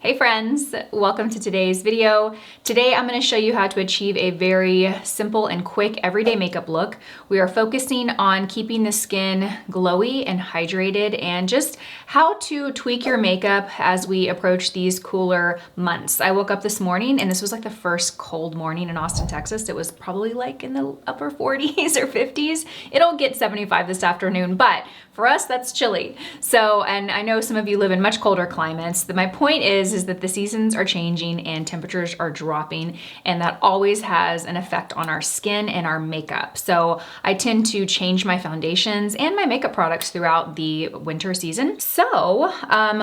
Hey friends, welcome to today's video. Today I'm going to show you how to achieve a very simple and quick everyday makeup look. We are focusing on keeping the skin glowy and hydrated and just how to tweak your makeup as we approach these cooler months. I woke up this morning and this was like the first cold morning in Austin, Texas. It was probably like in the upper 40s or 50s. It'll get 75 this afternoon, but for us, that's chilly. So, and I know some of you live in much colder climates. My point is that the seasons are changing and temperatures are dropping, and that always has an effect on our skin and our makeup. So I tend to change my foundations and my makeup products throughout the winter season. So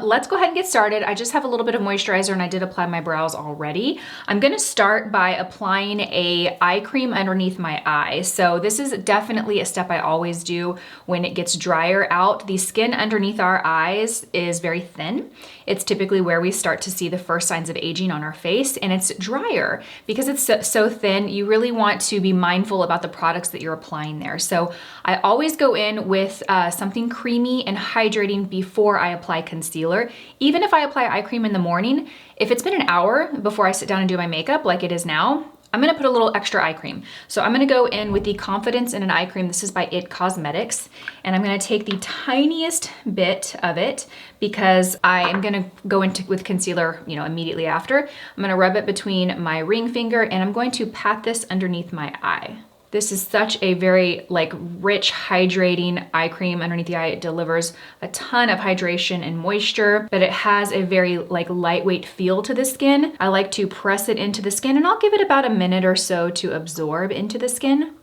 let's go ahead and get started. I just have a little bit of moisturizer and I did apply my brows already. I'm gonna start by applying a eye cream underneath my eye. So this is definitely a step I always do when it gets drier out. The skin underneath our eyes is very thin. It's typically where we start to see the first signs of aging on our face, and it's drier. Because it's so thin, you really want to be mindful about the products that you're applying there. So I always go in with something creamy and hydrating before I apply concealer. Even if I apply eye cream in the morning, if it's been an hour before I sit down and do my makeup like it is now, I'm gonna put a little extra eye cream. So I'm gonna go in with the Confidence in an Eye Cream. This is by IT Cosmetics. And I'm gonna take the tiniest bit of it because I am gonna go into with concealer, immediately after. I'm gonna rub it between my ring finger and I'm going to pat this underneath my eye. This is such a very rich, hydrating eye cream underneath the eye. It delivers a ton of hydration and moisture, but it has a very lightweight feel to the skin. I like to press it into the skin and I'll give it about a minute or so to absorb into the skin.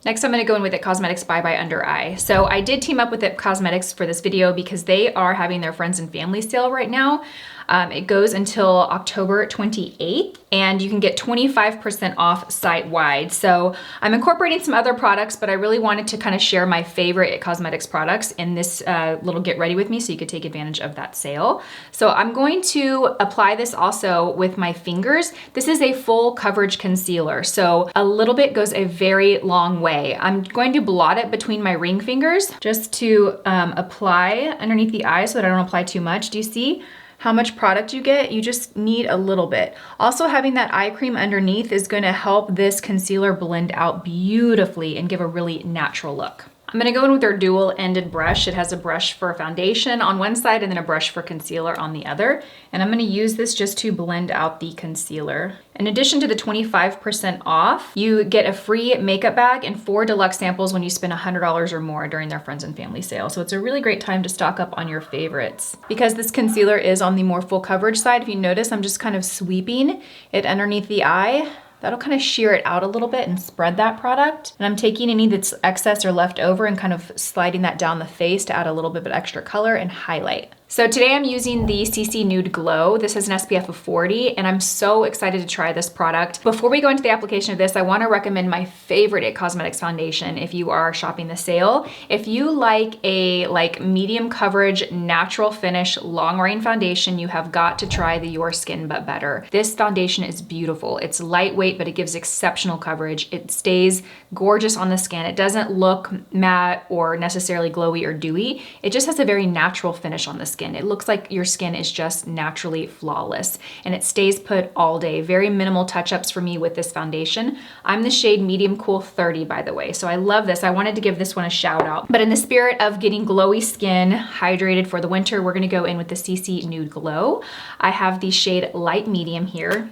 Next, I'm gonna go in with IT Cosmetics Bye Bye Under Eye. So I did team up with IT Cosmetics for this video because they are having their friends and family sale right now. It goes until October 28th and you can get 25% off site-wide. So I'm incorporating some other products, but I really wanted to kind of share my favorite IT Cosmetics products in this little get ready with me so you could take advantage of that sale. So I'm going to apply this also with my fingers. This is a full coverage concealer. So a little bit goes a very long way. I'm going to blot it between my ring fingers just to apply underneath the eye so that I don't apply too much. Do you see how much product you get? You just need a little bit. Also, having that eye cream underneath is gonna help this concealer blend out beautifully and give a really natural look. I'm gonna go in with our dual-ended brush. It has a brush for foundation on one side and then a brush for concealer on the other. And I'm gonna use this just to blend out the concealer. In addition to the 25% off, you get a free makeup bag and 4 deluxe samples when you spend $100 or more during their friends and family sale. So it's a really great time to stock up on your favorites. Because this concealer is on the more full coverage side, if you notice, I'm just kind of sweeping it underneath the eye. That'll kind of sheer it out a little bit and spread that product. And I'm taking any that's excess or left over and kind of sliding that down the face to add a little bit of extra color and highlight. So today I'm using the CC Nude Glow. This has an SPF of 40 and I'm so excited to try this product. Before we go into the application of this, I wanna recommend my favorite IT Cosmetics foundation if you are shopping the sale. If you like a medium coverage, natural finish, long wearing foundation, you have got to try the Your Skin But Better. This foundation is beautiful. It's lightweight, but it gives exceptional coverage. It stays gorgeous on the skin. It doesn't look matte or necessarily glowy or dewy. It just has a very natural finish on the skin. It looks like your skin is just naturally flawless and it stays put all day. Very minimal touch-ups for me with this foundation. I'm the shade Medium Cool 30, by the way. So I love this. I wanted to give this one a shout out. But in the spirit of getting glowy skin, hydrated for the winter, we're gonna go in with the CC Nude Glow. I have the shade Light Medium here.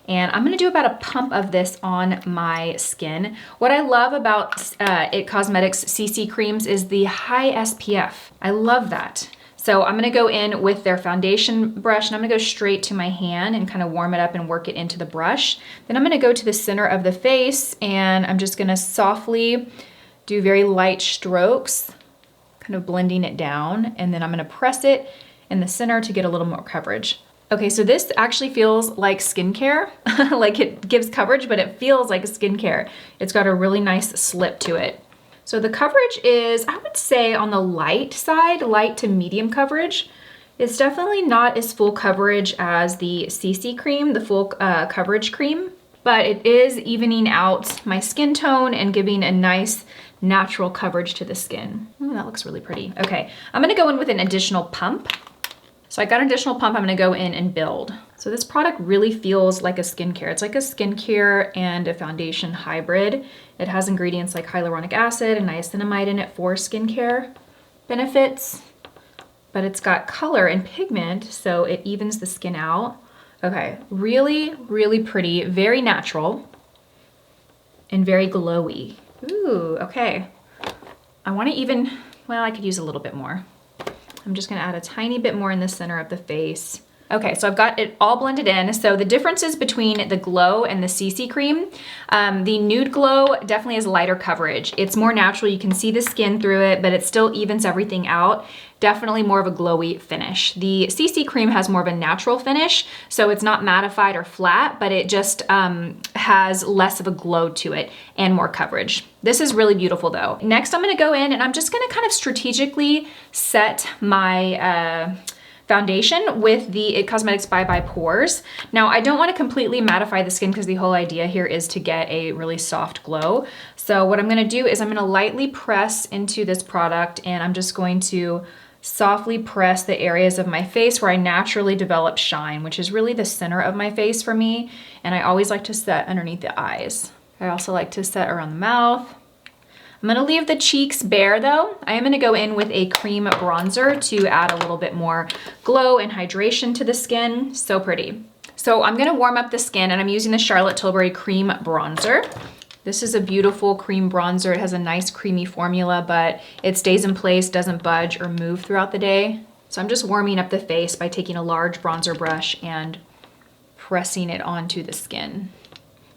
And I'm gonna do about a pump of this on my skin. What I love about IT Cosmetics CC creams is the high SPF. I love that. So I'm gonna go in with their foundation brush and I'm gonna go straight to my hand and kind of warm it up and work it into the brush. Then I'm gonna go to the center of the face and I'm just gonna softly do very light strokes, kind of blending it down. And then I'm gonna press it in the center to get a little more coverage. Okay, so this actually feels like skincare. Like it gives coverage, but it feels like skincare. It's got a really nice slip to it. So the coverage is, I would say, on the light side, light to medium coverage. It's definitely not as full coverage as the CC cream, the full coverage cream, but it is evening out my skin tone and giving a nice natural coverage to the skin. Ooh, that looks really pretty. Okay, I'm gonna go in with an additional pump. So I got an additional pump. I'm gonna go in and build. So this product really feels like a skincare. It's like a skincare and a foundation hybrid. It has ingredients like hyaluronic acid and niacinamide in it for skincare benefits, but it's got color and pigment, so it evens the skin out. Okay, really, really pretty, very natural, and very glowy. Ooh, okay. I wanna even, well, I could use a little bit more. I'm just gonna add a tiny bit more in the center of the face. Okay, so I've got it all blended in. So the differences between the Glow and the CC cream, the Nude Glow definitely has lighter coverage. It's more natural, you can see the skin through it, but it still evens everything out. Definitely more of a glowy finish. The CC cream has more of a natural finish, so it's not mattified or flat, but it just has less of a glow to it and more coverage. This is really beautiful though. Next, I'm gonna go in and I'm just gonna kind of strategically set my foundation with the IT Cosmetics Bye Bye Pores. Now, I don't want to completely mattify the skin because the whole idea here is to get a really soft glow. So what I'm going to do is I'm going to lightly press into this product, and I'm just going to softly press the areas of my face where I naturally develop shine, which is really the center of my face for me. And I always like to set underneath the eyes. I also like to set around the mouth. I'm gonna leave the cheeks bare though. I am gonna go in with a cream bronzer to add a little bit more glow and hydration to the skin. So pretty. So I'm gonna warm up the skin, and I'm using the Charlotte Tilbury Cream Bronzer. This is a beautiful cream bronzer. It has a nice creamy formula, but it stays in place, doesn't budge or move throughout the day. So I'm just warming up the face by taking a large bronzer brush and pressing it onto the skin.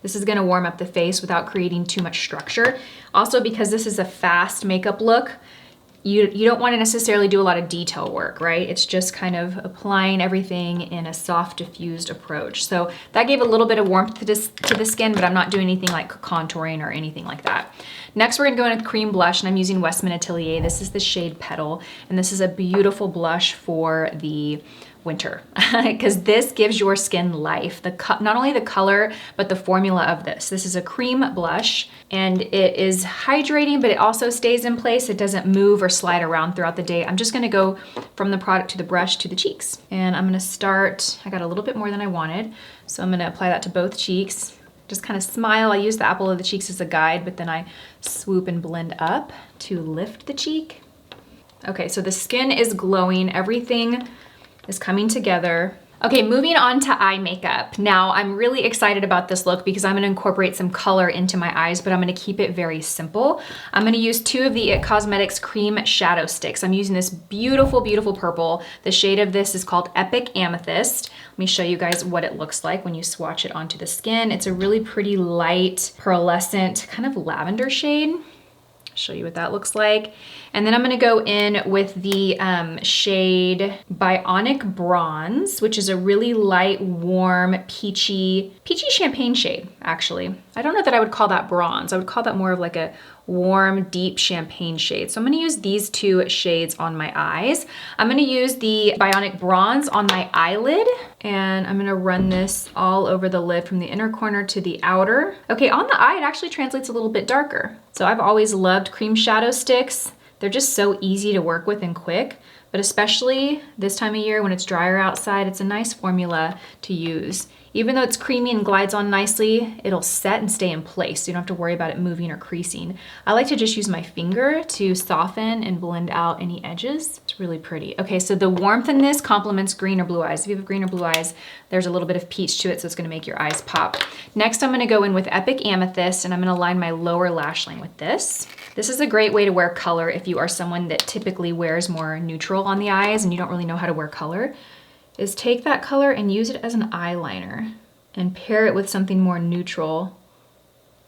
This is gonna warm up the face without creating too much structure. Also, because this is a fast makeup look, you don't wanna necessarily do a lot of detail work, right? It's just kind of applying everything in a soft, diffused approach. So that gave a little bit of warmth to the skin, but I'm not doing anything like contouring or anything like that. Next, we're gonna go in with cream blush, and I'm using Westman Atelier. This is the shade Petal, and this is a beautiful blush for the winter because this gives your skin life. Not only the color, but the formula of this. This is a cream blush, and it is hydrating, but it also stays in place. It doesn't move or slide around throughout the day. I'm just gonna go from the product to the brush to the cheeks. And I'm gonna start, I got a little bit more than I wanted, so I'm gonna apply that to both cheeks. Just kind of smile. I use the apple of the cheeks as a guide, but then I swoop and blend up to lift the cheek. Okay, so the skin is glowing. Everything is coming together. Okay, moving on to eye makeup. Now, I'm really excited about this look because I'm gonna incorporate some color into my eyes, but I'm gonna keep it very simple. I'm gonna use 2 of the IT Cosmetics Cream Shadow Sticks. I'm using this beautiful, beautiful purple. The shade of this is called Epic Amethyst. Let me show you guys what it looks like when you swatch it onto the skin. It's a really pretty light, pearlescent, kind of lavender shade. Show you what that looks like. And then I'm gonna go in with the shade Bionic Bronze, which is a really light, warm, peachy champagne shade, actually. I don't know that I would call that bronze. I would call that more of like a warm, deep champagne shade. So I'm gonna use these 2 shades on my eyes. I'm gonna use the Bionic Bronze on my eyelid, and I'm gonna run this all over the lid from the inner corner to the outer. Okay, on the eye, it actually translates a little bit darker. So I've always loved cream shadow sticks. They're just so easy to work with and quick, but especially this time of year when it's drier outside, it's a nice formula to use. Even though it's creamy and glides on nicely, it'll set and stay in place, so you don't have to worry about it moving or creasing. I like to just use my finger to soften and blend out any edges. It's really pretty. Okay, so the warmth in this complements green or blue eyes. If you have green or blue eyes, there's a little bit of peach to it, so it's gonna make your eyes pop. Next, I'm gonna go in with Epic Amethyst, and I'm gonna line my lower lash line with this. This is a great way to wear color if you are someone that typically wears more neutral on the eyes and you don't really know how to wear color. Is take that color and use it as an eyeliner and pair it with something more neutral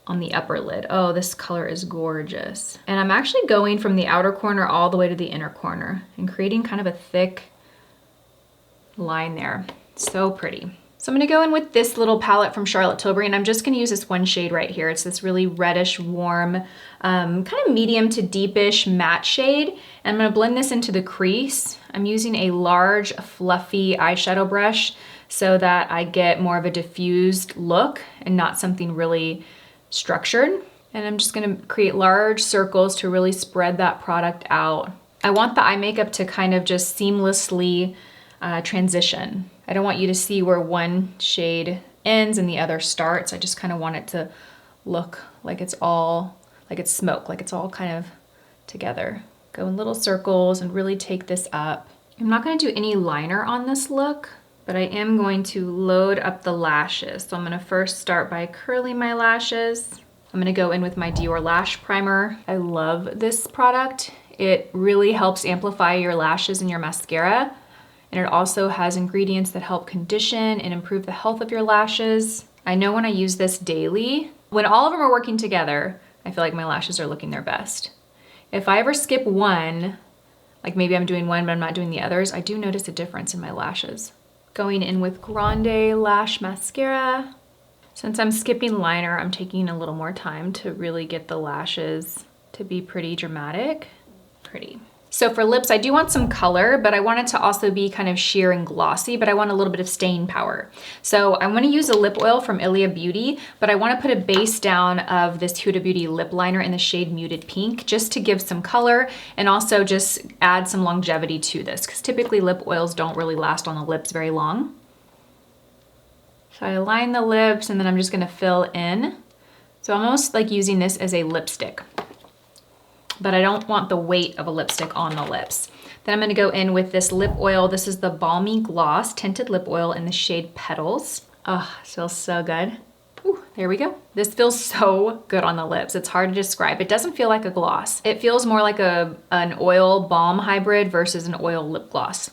on the upper lid. Oh, this color is gorgeous. And I'm actually going from the outer corner all the way to the inner corner and creating kind of a thick line there. So pretty. So I'm gonna go in with this little palette from Charlotte Tilbury, and I'm just gonna use this one shade right here. It's this really reddish, warm, kind of medium to deepish matte shade. And I'm gonna blend this into the crease. I'm using a large, fluffy eyeshadow brush so that I get more of a diffused look and not something really structured. And I'm just gonna create large circles to really spread that product out. I want the eye makeup to kind of just seamlessly transition. I don't want you to see where one shade ends and the other starts. I just kind of want it to look like it's all, like it's smoke, like it's all kind of together. Go in little circles and really take this up. I'm not going to do any liner on this look, but I am going to load up the lashes. So I'm going to first start by curling my lashes. I'm going to go in with my Dior Lash Primer. I love this product. It really helps amplify your lashes and your mascara. And it also has ingredients that help condition and improve the health of your lashes. I know when I use this daily, when all of them are working together, I feel like my lashes are looking their best. If I ever skip one, like maybe I'm doing one but I'm not doing the others, I do notice a difference in my lashes. Going in with Grande Lash Mascara. Since I'm skipping liner, I'm taking a little more time to really get the lashes to be pretty dramatic. Pretty. So for lips, I do want some color, but I want it to also be kind of sheer and glossy, but I want a little bit of staying power. So I'm gonna use a lip oil from Ilia Beauty, but I wanna put a base down of this Huda Beauty lip liner in the shade Muted Pink, just to give some color and also just add some longevity to this, because typically lip oils don't really last on the lips very long. So I line the lips and then I'm just gonna fill in. So I'm almost like using this as a lipstick, but I don't want the weight of a lipstick on the lips. Then I'm gonna go in with this lip oil. This is the Balmy Gloss Tinted Lip Oil in the shade Petals. Oh, it feels so good. Ooh, there we go. This feels so good on the lips. It's hard to describe. It doesn't feel like a gloss. It feels more like an oil balm hybrid versus an oil lip gloss.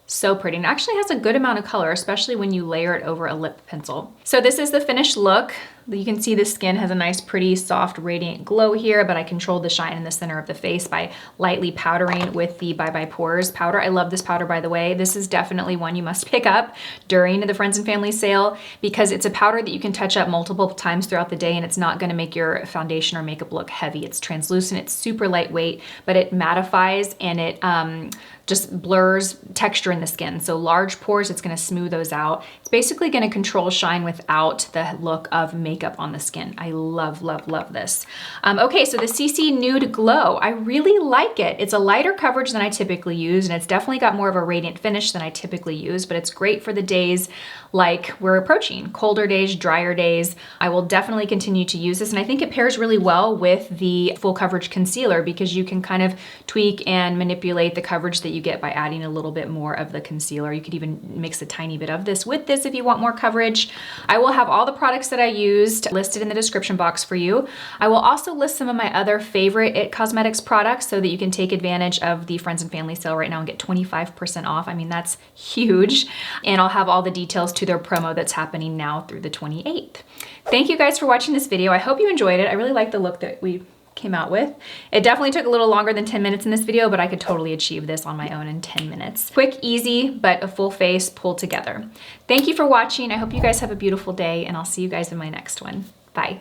So pretty, and actually has a good amount of color, especially when you layer it over a lip pencil. So this is the finished look. You can see the skin has a nice, pretty, soft, radiant glow here, but I controlled the shine in the center of the face by lightly powdering with the Bye Bye Pores powder. I love this powder, by the way. This is definitely one you must pick up during the Friends and Family sale because it's a powder that you can touch up multiple times throughout the day and it's not gonna make your foundation or makeup look heavy. It's translucent, it's super lightweight, but it mattifies and it just blurs texture in the skin. So large pores, it's gonna smooth those out. It's basically gonna control shine without the look of makeup on the skin. I love, love, love this. Okay, so the CC Nude Glow, I really like it. It's a lighter coverage than I typically use, and it's definitely got more of a radiant finish than I typically use, but it's great for the days like we're approaching, colder days, drier days. I will definitely continue to use this, and I think it pairs really well with the full coverage concealer because you can kind of tweak and manipulate the coverage that you get by adding a little bit more of the concealer. You could even mix a tiny bit of this with this if you want more coverage. I will have all the products that I used listed in the description box for you. I will also list some of my other favorite IT Cosmetics products so that you can take advantage of the Friends and Family sale right now and get 25% off. I mean, that's huge. And I'll have all the details to their promo that's happening now through the 28th. Thank you guys for watching this video. I hope you enjoyed it. I really like the look that we came out with. It definitely took a little longer than 10 minutes in this video, but I could totally achieve this on my own in 10 minutes. Quick, easy, but a full face pulled together. Thank you for watching. I hope you guys have a beautiful day and I'll see you guys in my next one. Bye.